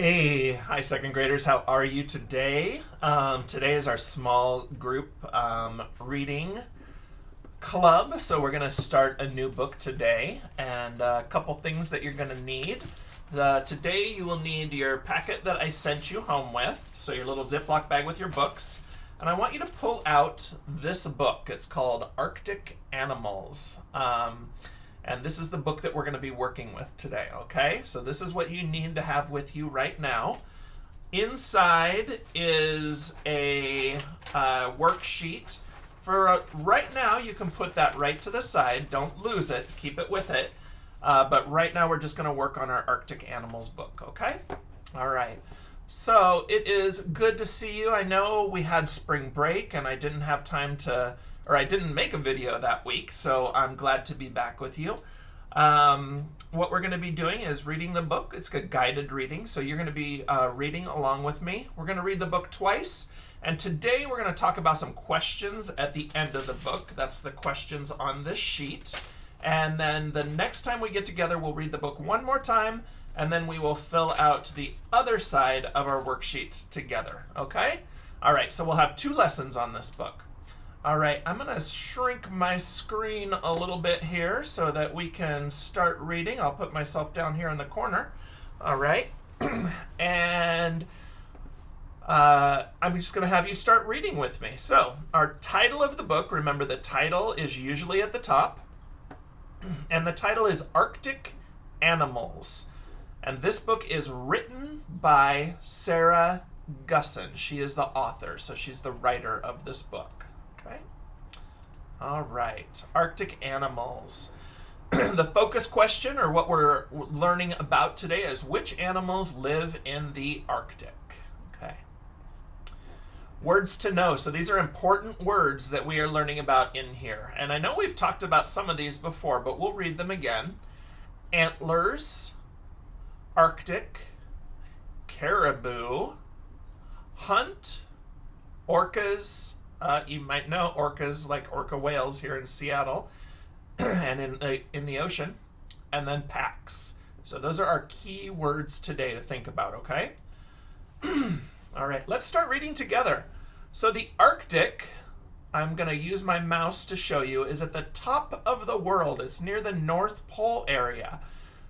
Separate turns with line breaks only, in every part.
Hey, hi second graders, how are you today? Today is our small group reading club, so we're going to start a new book today, and a couple things that you're going to need. Today you will need your packet that I sent you home with, so your little Ziploc bag with your books, and I want you to pull out this book. It's called Arctic Animals. And this is the book that we're going to be working with today, okay? So this is what you need to have with you right now. Inside is a worksheet. For right now, you can put that right to the side. Don't lose it. Keep it with it. But right now, we're just going to work on our Arctic Animals book, okay? All right. So it is good to see you. I know we had spring break, and I didn't have time to... or I didn't make a video that week, so I'm glad to be back with you. What we're going to be doing is reading the book. It's a guided reading, so you're going to be reading along with me. We're going to read the book twice, and today we're going to talk about some questions at the end of the book. That's the questions on this sheet. And then the next time we get together, we'll read the book one more time, and then we will fill out the other side of our worksheet together, okay? All right, so we'll have 2 lessons on this book. All right, I'm going to shrink my screen a little bit here so that we can start reading. I'll put myself down here in the corner. All right, and I'm just going to have you start reading with me. So our title of the book, remember the title is usually at the top, and the title is Arctic Animals. And this book is written by Sarah Gusson. She is the author, so she's the writer of this book. Okay. All right. Arctic animals. The focus question, or what we're learning about today, is which animals live in the Arctic? Okay. Words to know. So these are important words that we are learning about in here. And I know we've talked about some of these before, but we'll read them again. Antlers, Arctic, caribou, hunt, orcas. You might know orcas, like orca whales here in Seattle and in the ocean, and then packs. So those are our key words today to think about, okay? All right, let's start reading together. So the Arctic, I'm going to use my mouse to show you, is at the top of the world. It's near the North Pole area.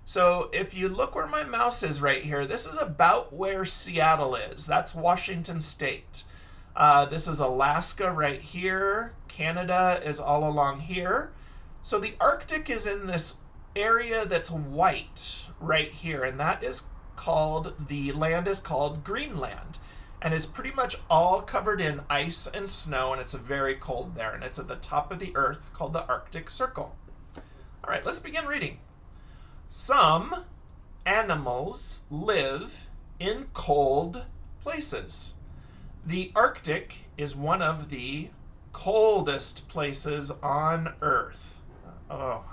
So if you look where my mouse is right here, this is about where Seattle is. That's Washington State. This is Alaska right here. Canada is all along here. So the Arctic is in this area that's white right here, and that is called, the land is called Greenland, and is pretty much all covered in ice and snow, and it's very cold there, and it's at the top of the earth called the Arctic Circle. All right, let's begin reading. Some animals live in cold places. The Arctic is one of the coldest places on Earth. Oh,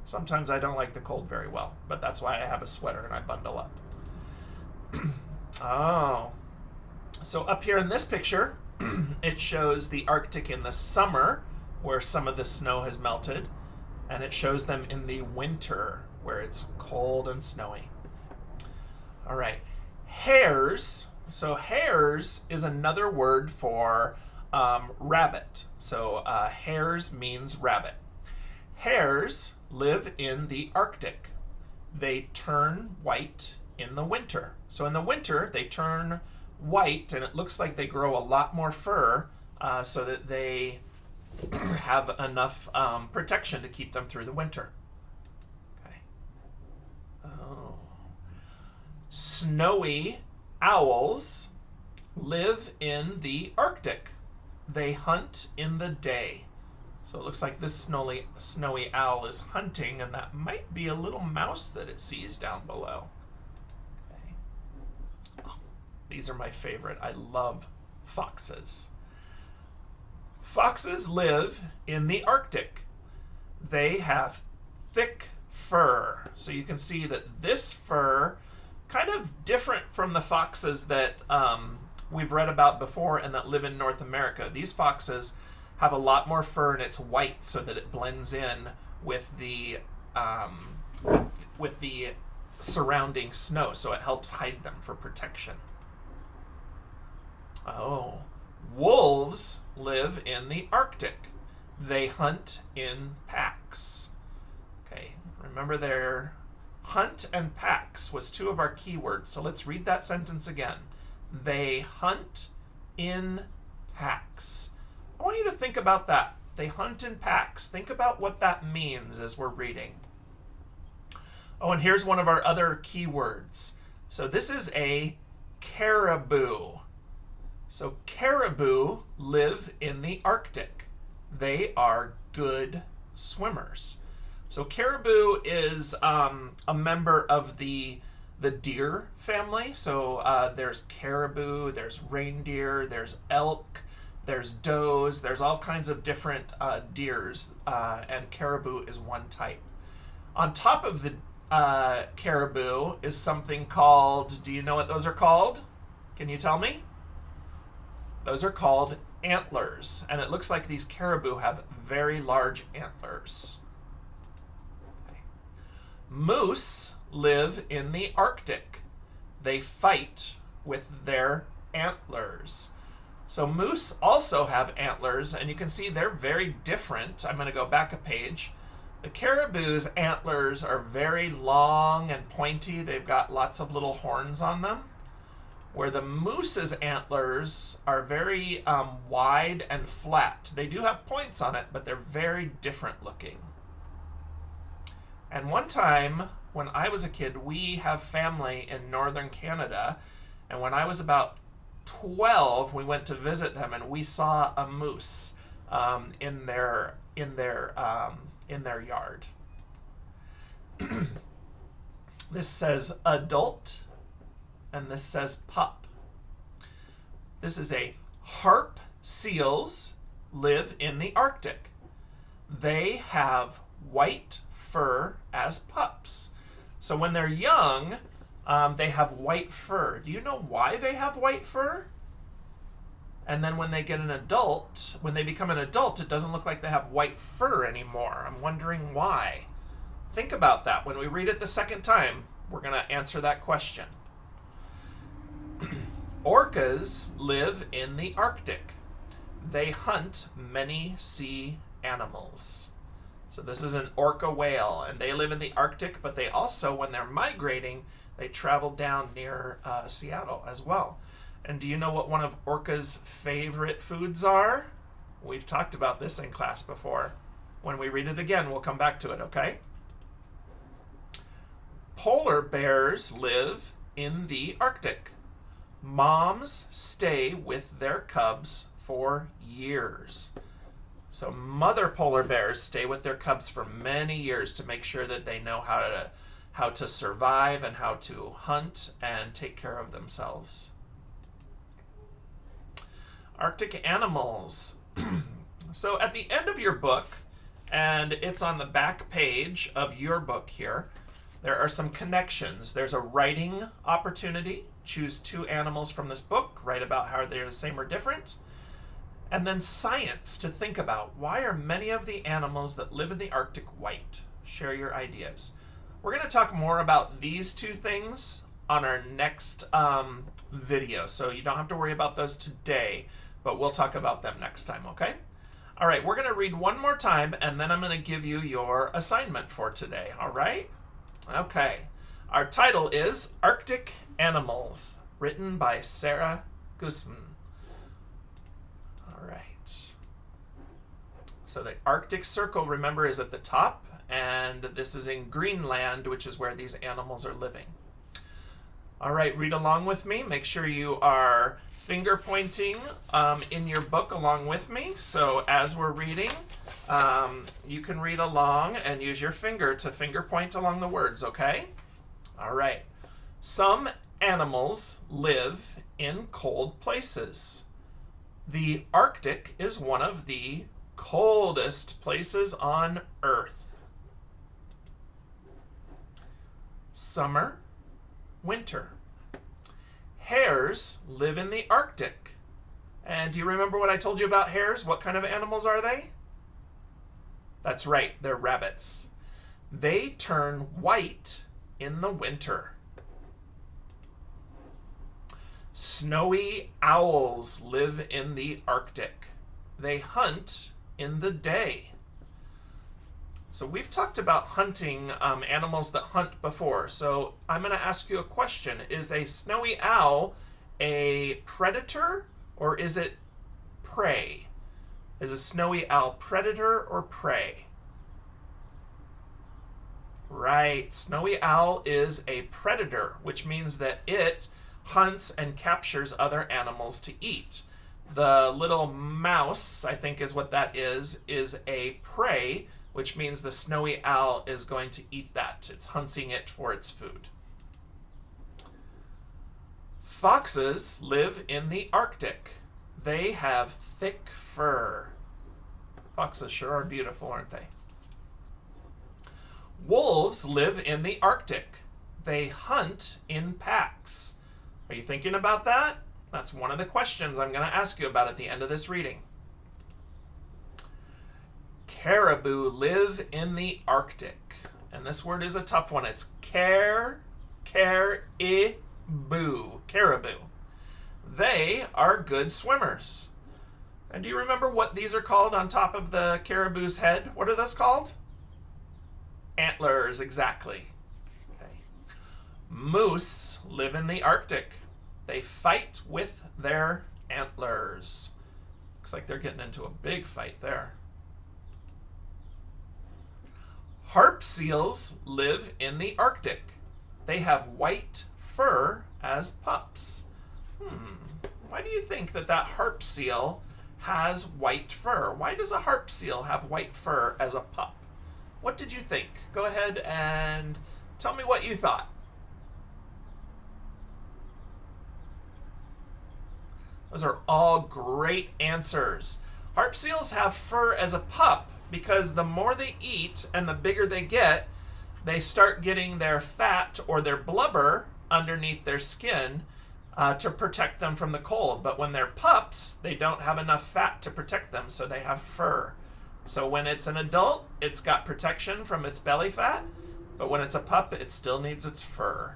sometimes I don't like the cold very well, but that's why I have a sweater and I bundle up. Oh, so up here in this picture, it shows the Arctic in the summer, where some of the snow has melted, and it shows them in the winter, where it's cold and snowy. All right, hares. So hares is another word for rabbit. So hares means rabbit. Hares live in the Arctic. They turn white in the winter. So in the winter, they turn white, and it looks like they grow a lot more fur so that they have enough protection to keep them through the winter. Okay. Oh. Snowy owls live in the Arctic. They hunt in the day. So it looks like this snowy owl is hunting, and that might be a little mouse that it sees down below. Okay. Oh, these are my favorite. I love foxes. Foxes live in the Arctic. They have thick fur. So you can see that this fur, kind of different from the foxes that we've read about before and that live in North America. These foxes have a lot more fur, and it's white so that it blends in with the surrounding snow, so it helps hide them for protection. Oh, wolves live in the Arctic. They hunt in packs. Okay, remember there, hunt and packs was two of our keywords, so let's read that sentence again. They hunt in packs. I want you to think about that. They hunt in packs. Think about what that means as we're reading. Oh, and here's one of our other keywords. So this is a caribou. So caribou live in the Arctic. They are good swimmers. So caribou is a member of the deer family. So there's caribou, there's reindeer, there's elk, there's does, there's all kinds of different deers, and caribou is one type. On top of the caribou is something called, do you know what those are called? Can you tell me? Those are called antlers, and it looks like these caribou have very large antlers. Okay. Moose live in the Arctic. They fight with their antlers. So moose also have antlers, and you can see they're very different. I'm going to go back a page. The caribou's antlers are very long and pointy. They've got lots of little horns on them. Where the moose's antlers are very wide and flat. They do have points on it, but they're very different looking. And one time, when I was a kid, we have family in northern Canada, and when I was about 12, we went to visit them, and we saw a moose in their yard. This says adult, and this says pup. This is a harp seals live in the Arctic. They have white fur as pups. So when they're young, they have white fur. Do you know why they have white fur? And then when they get an adult, when they become an adult, it doesn't look like they have white fur anymore. I'm wondering why. Think about that. When we read it the second time, we're going to answer that question. Orcas live in the Arctic. They hunt many sea animals. So this is an orca whale, and they live in the Arctic, but they also, when they're migrating, they travel down near Seattle as well. And do you know what one of orca's favorite foods are? We've talked about this in class before. When we read it again, we'll come back to it, okay? Polar bears live in the Arctic. Moms stay with their cubs for years. So mother polar bears stay with their cubs for many years to make sure that they know how to survive and how to hunt and take care of themselves. Arctic animals. So at the end of your book, and it's on the back page of your book here, there are some connections. There's a writing opportunity. Choose two animals from this book, write about how they're the same or different. And then science to think about. Why are many of the animals that live in the Arctic white? Share your ideas. We're going to talk more about these two things on our next video, so you don't have to worry about those today, but we'll talk about them next time, okay? All right, we're going to read one more time, and then I'm going to give you your assignment for today, all right? Okay. Our title is Arctic Animals, written by Sarah Guzman. All right. So the Arctic Circle, remember, is at the top, and this is in Greenland, which is where these animals are living. All right, read along with me. Make sure you are finger pointing in your book along with me. So as we're reading, you can read along and use your finger to finger point along the words, okay? All right. Some animals live in cold places. The Arctic is one of the coldest places on Earth. Summer, winter. Hares live in the Arctic. And do you remember what I told you about hares? What kind of animals are they? That's right, they're rabbits. They turn white in the winter. Snowy owls live in the Arctic. They hunt in the day. So we've talked about hunting animals that hunt before. So I'm going to ask you a question. Is a snowy owl a predator or is it prey? Is a snowy owl predator or prey? Right. Snowy owl is a predator, which means that it hunts and captures other animals to eat. The little mouse, I think is what that is a prey, which means the snowy owl is going to eat that. It's hunting it for its food. Foxes live in the Arctic. They have thick fur. Foxes sure are beautiful, aren't they? Wolves live in the Arctic. They hunt in packs. Are you thinking about that? That's one of the questions I'm going to ask you about at the end of this reading. Caribou live in the Arctic. And this word is a tough one. It's caribou. Caribou. They are good swimmers. And do you remember what these are called on top of the caribou's head? What are those called? Antlers, exactly. Okay. Moose live in the Arctic. They fight with their antlers. Looks like they're getting into a big fight there. Harp seals live in the Arctic. They have white fur as pups. Why do you think that harp seal has white fur? Why does a harp seal have white fur as a pup? What did you think? Go ahead and tell me what you thought. Those are all great answers. Harp seals have fur as a pup because the more they eat and the bigger they get, they start getting their fat or their blubber underneath their skin to protect them from the cold. But when they're pups, they don't have enough fat to protect them, so they have fur. So when it's an adult, it's got protection from its belly fat, but when it's a pup, it still needs its fur.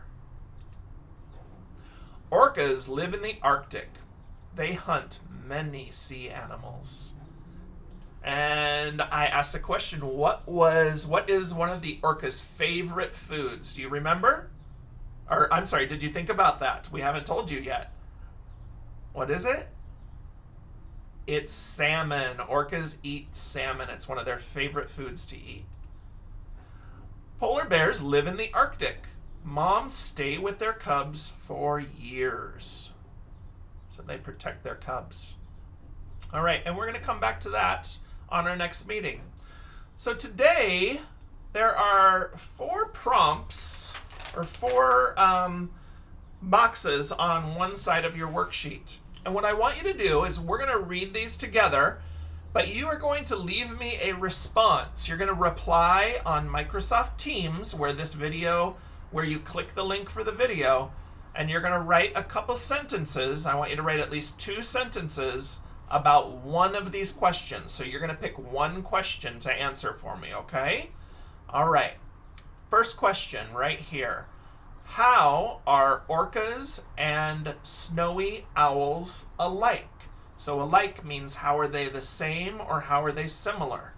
Orcas live in the Arctic. They hunt many sea animals. And I asked a question, what is one of the orca's favorite foods? Do you remember? Or, I'm sorry, did you think about that? We haven't told you yet. What is it? It's salmon. Orcas eat salmon. It's one of their favorite foods to eat. Polar bears live in the Arctic. Moms stay with their cubs for years. So they protect their cubs. All right, and we're going to come back to that on our next meeting. So today, there are 4 prompts, or 4 boxes on one side of your worksheet. And what I want you to do is we're going to read these together, but you are going to leave me a response. You're going to reply on Microsoft Teams, where you click the link for the video, and you're going to write a couple sentences. I want you to write at least 2 sentences about one of these questions. So you're going to pick one question to answer for me, okay? All right. First question right here. How are orcas and snowy owls alike? So alike means how are they the same or how are they similar?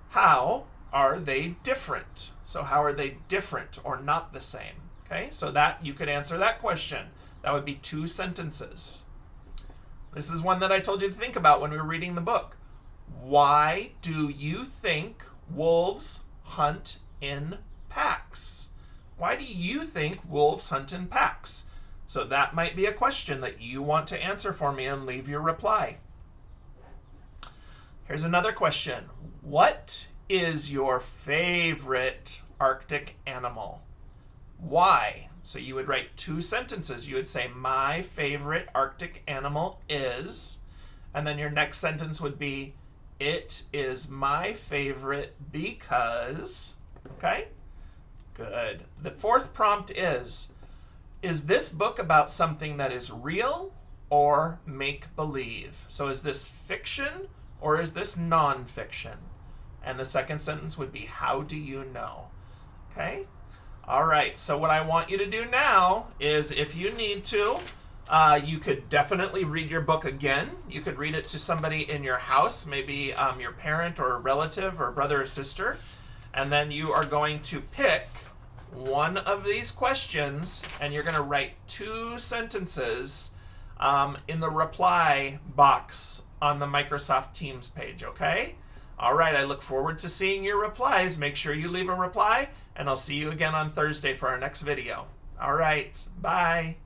How are they different? So how are they different or not the same? Okay, so that you could answer that question. That would be 2 sentences. This is one that I told you to think about when we were reading the book. Why do you think wolves hunt in packs? Why do you think wolves hunt in packs? So that might be a question that you want to answer for me and leave your reply. Here's another question. What is your favorite Arctic animal? Why? So you would write 2 sentences. You would say, my favorite Arctic animal is, and then your next sentence would be, it is my favorite because, okay? Good. The 4th prompt is this book about something that is real or make-believe? So is this fiction or is this non-fiction? And the second sentence would be, how do you know? Okay? All right, so what I want you to do now is, if you need to, you could definitely read your book again. You could read it to somebody in your house, maybe your parent or a relative or brother or sister, and then you are going to pick one of these questions and you're going to write 2 sentences in the reply box on the Microsoft Teams page, okay? All right, I look forward to seeing your replies. Make sure you leave a reply, and I'll see you again on Thursday for our next video. All right, bye.